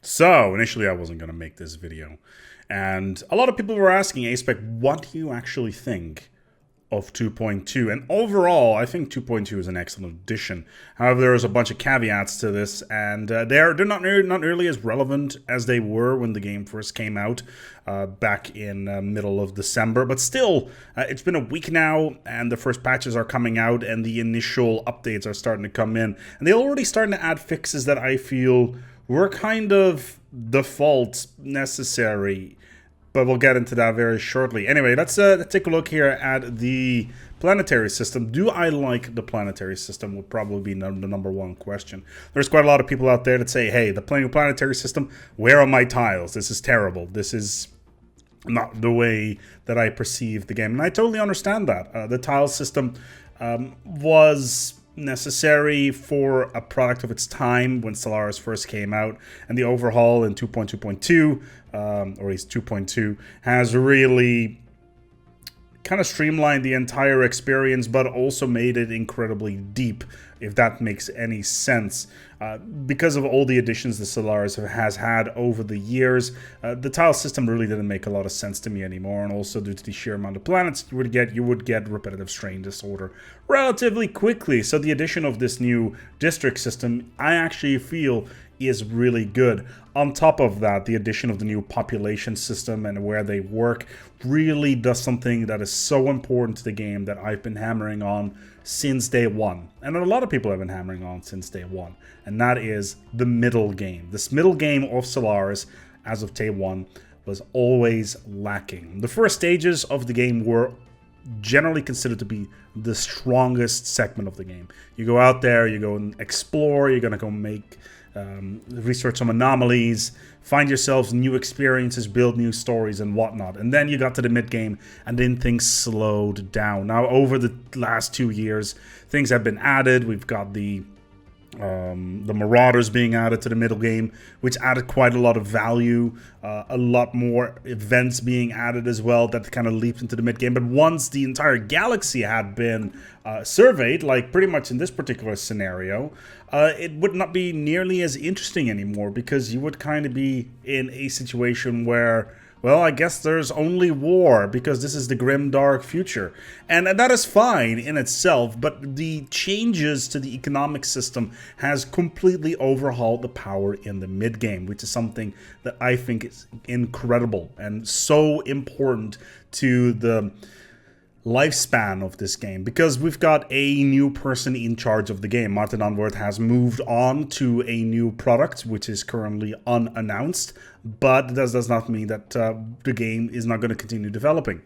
So initially I wasn't going to make this video, and a lot of people were asking ASpec, what do you actually think of 2.2? And overall, I think 2.2 is an excellent addition. However, there's a bunch of caveats to this, and they're not nearly as relevant as they were when the game first came out back in middle of December. But still, it's been a week now, and the first patches are coming out, and the initial updates are starting to come in, and they're already starting to add fixes that I feel were kind of default necessary, but we'll get into that very shortly. Anyway, let's take a look here at the planetary system. Do I like the planetary system would probably be the number one question. There's quite a lot of people out there that say, hey, the planetary system, where are my tiles? This is terrible. This is not the way that I perceive the game. And I totally understand that. The tile system was necessary for a product of its time when Stellaris first came out, and the overhaul in 2.2.2, or at least 2.2, has really kind of streamlined the entire experience, but also made it incredibly deep, if that makes any sense. Because of all the additions the Stellaris has had over the years, the tile system really didn't make a lot of sense to me anymore, and also due to the sheer amount of planets you would get repetitive strain disorder relatively quickly. So the addition of this new district system, I actually feel, is really good. On top of that, the addition of the new population system and where they work really does something that is so important to the game that I've been hammering on since day one, and a lot of people have been hammering on since day one, and that is the middle game. This middle game of Stellaris, as of day one, was always lacking. The first stages of the game were generally considered to be the strongest segment of the game. You go out there, you go and explore, you're gonna go make research some anomalies, find yourselves new experiences, build new stories and whatnot. And then you got to the mid-game, and then things slowed down. Now, over the last 2 years, things have been added. We've got the Marauders being added to the middle game, which added quite a lot of value, a lot more events being added as well that kind of leaped into the mid game. But once the entire galaxy had been surveyed, like pretty much in this particular scenario, it would not be nearly as interesting anymore, because you would kind of be in a situation where, well, I guess there's only war, because this is the grim, dark future. And that is fine in itself, but the changes to the economic system has completely overhauled the power in the mid-game, which is something that I think is incredible and so important to the lifespan of this game, because we've got a new person in charge of the game. Martin Onworth has moved on to a new product, which is currently unannounced, but that does not mean that the game is not going to continue developing.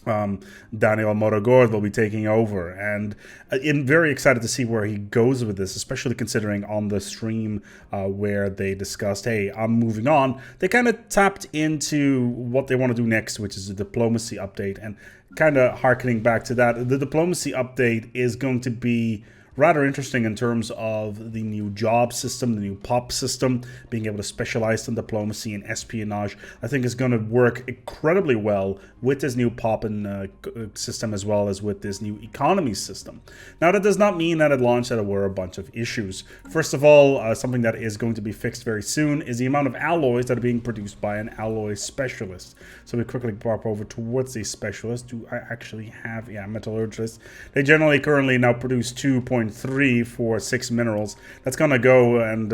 Daniel Moragord will be taking over, and I'm very excited to see where he goes with this, especially considering on the stream where they discussed, hey, I'm moving on, they kind of tapped into what they want to do next, which is a diplomacy update. And kind of harkening back to that, the diplomacy update is going to be rather interesting in terms of the new job system, the new pop system, being able to specialize in diplomacy and espionage. I think is going to work incredibly well with this new pop and system, as well as with this new economy system. Now, that does not mean that at launch there were a bunch of issues. First of all, something that is going to be fixed very soon is the amount of alloys that are being produced by an alloy specialist. So we quickly pop over towards the specialist. Do I actually have, yeah, metallurgist. They generally currently now produce 2.3 for 6 minerals. That's going to go, and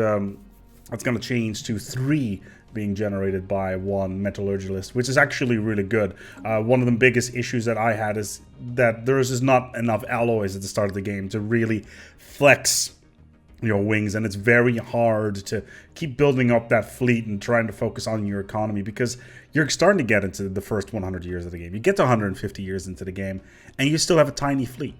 that's going to change to 3 being generated by 1 metallurgist, which is actually really good. One of the biggest issues that I had is that there is just not enough alloys at the start of the game to really flex your wings, and it's very hard to keep building up that fleet and trying to focus on your economy, because you're starting to get into the first 100 years of the game. You get to 150 years into the game, and you still have a tiny fleet.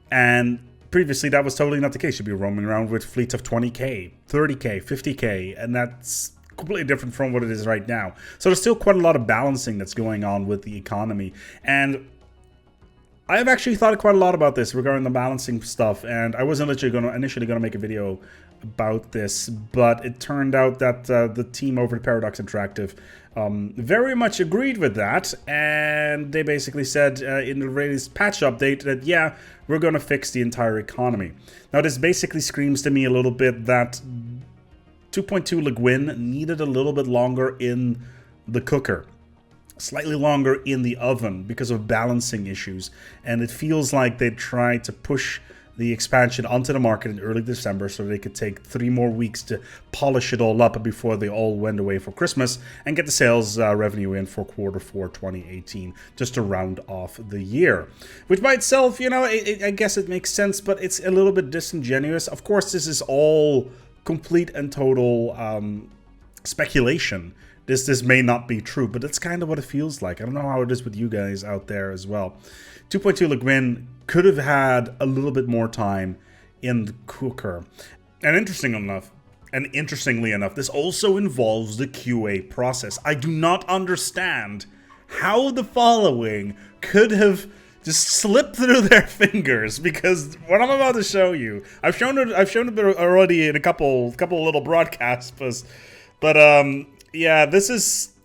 And previously, that was totally not the case. You'd be roaming around with fleets of 20k, 30k, 50k, and that's completely different from what it is right now. So there's still quite a lot of balancing that's going on with the economy. And I've actually thought quite a lot about this regarding the balancing stuff, and I wasn't initially going to make a video about this, but it turned out that the team over at Paradox Interactive very much agreed with that, and they basically said in the latest patch update that, yeah, we're going to fix the entire economy. Now, this basically screams to me a little bit that 2.2 Le Guin needed a little bit longer in the cooker, slightly longer in the oven because of balancing issues, and it feels like they tried to push the expansion onto the market in early December so they could take 3 more weeks to polish it all up before they all went away for Christmas and get the sales revenue in for Q4 2018 just to round off the year. Which by itself, you know, I guess it makes sense, but it's a little bit disingenuous. Of course, this is all complete and total speculation. This may not be true, but that's kind of what it feels like. I don't know how it is with you guys out there as well. 2.2 Le Guin could have had a little bit more time in the cooker. And interestingly enough, this also involves the QA process. I do not understand how the following could have just slipped through their fingers, because what I'm about to show you, I've shown it already in a couple little broadcasts, but yeah, this is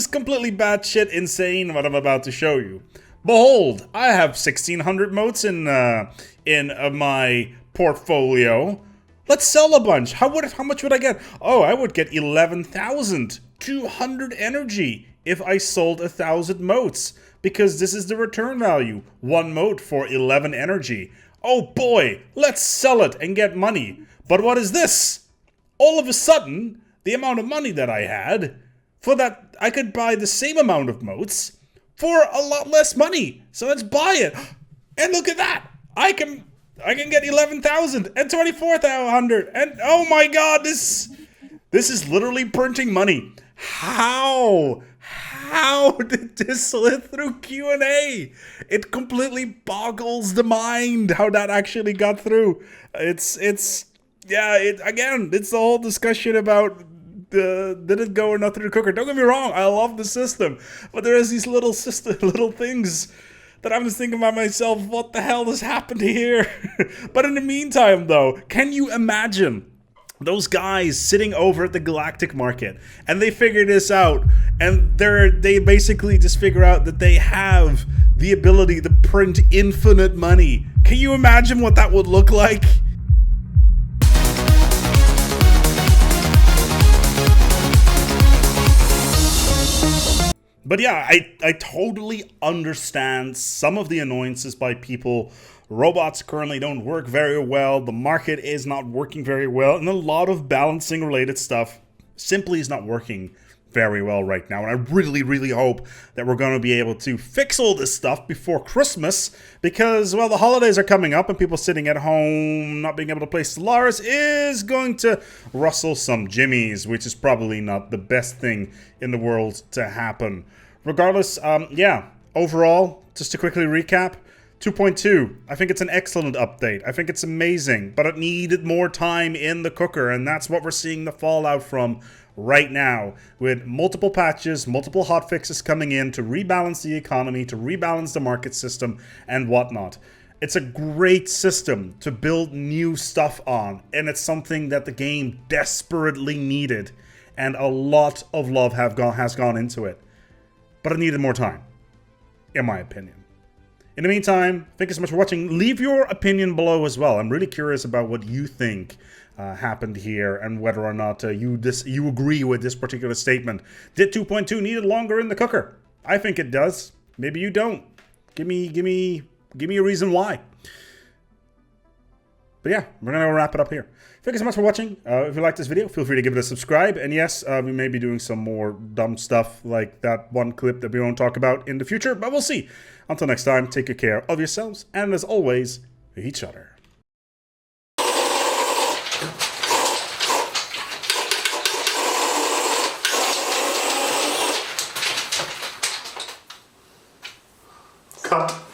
completely batshit insane what I'm about to show you. Behold, I have 1,600 motes in my portfolio. Let's sell a bunch. How much would I get? Oh, I would get 11,200 energy if I sold 1,000 motes, because this is the return value. 1 mote for 11 energy. Oh boy, let's sell it and get money. But what is this? All of a sudden, the amount of money that I had, for that I could buy the same amount of motes for a lot less money. So let's buy it. And look at that. I can get 11,000 and 24,100. And oh my god, this is literally printing money. How did this slip through Q&A? It completely boggles the mind how that actually got through. It's the whole discussion about did it go or not through the cooker. Don't get me wrong, I love the system, but there is these little things that I'm just thinking about myself, what the hell has happened here? But in the meantime, though, can you imagine those guys sitting over at the Galactic Market and they figure this out, and they basically just figure out that they have the ability to print infinite money? Can you imagine what that would look like? But yeah, I totally understand some of the annoyances by people. Robots currently don't work very well, the market is not working very well, and a lot of balancing related stuff simply is not working very well right now. And I really, really hope that we're going to be able to fix all this stuff before Christmas, because, well, the holidays are coming up and people sitting at home not being able to play Stellaris is going to rustle some jimmies, which is probably not the best thing in the world to happen. Regardless, yeah, overall, just to quickly recap, 2.2, I think it's an excellent update. I think it's amazing, but it needed more time in the cooker, and that's what we're seeing the fallout from right now, with multiple patches, multiple hotfixes coming in to rebalance the economy, to rebalance the market system, and whatnot. It's a great system to build new stuff on, and it's something that the game desperately needed, and a lot of love has gone into it. But it needed more time, in my opinion. In the meantime, thank you so much for watching. Leave your opinion below as well. I'm really curious about what you think happened here, and whether or not you agree with this particular statement. Did 2.2 need it longer in the cooker? I think it does. Maybe you don't. Give me a reason why. But yeah, we're gonna wrap it up here. Thank you so much for watching. If you like this video, feel free to give it a subscribe. And yes, we may be doing some more dumb stuff like that one clip that we won't talk about in the future, but we'll see. Until next time, take good care of yourselves, and as always, each other. Cut.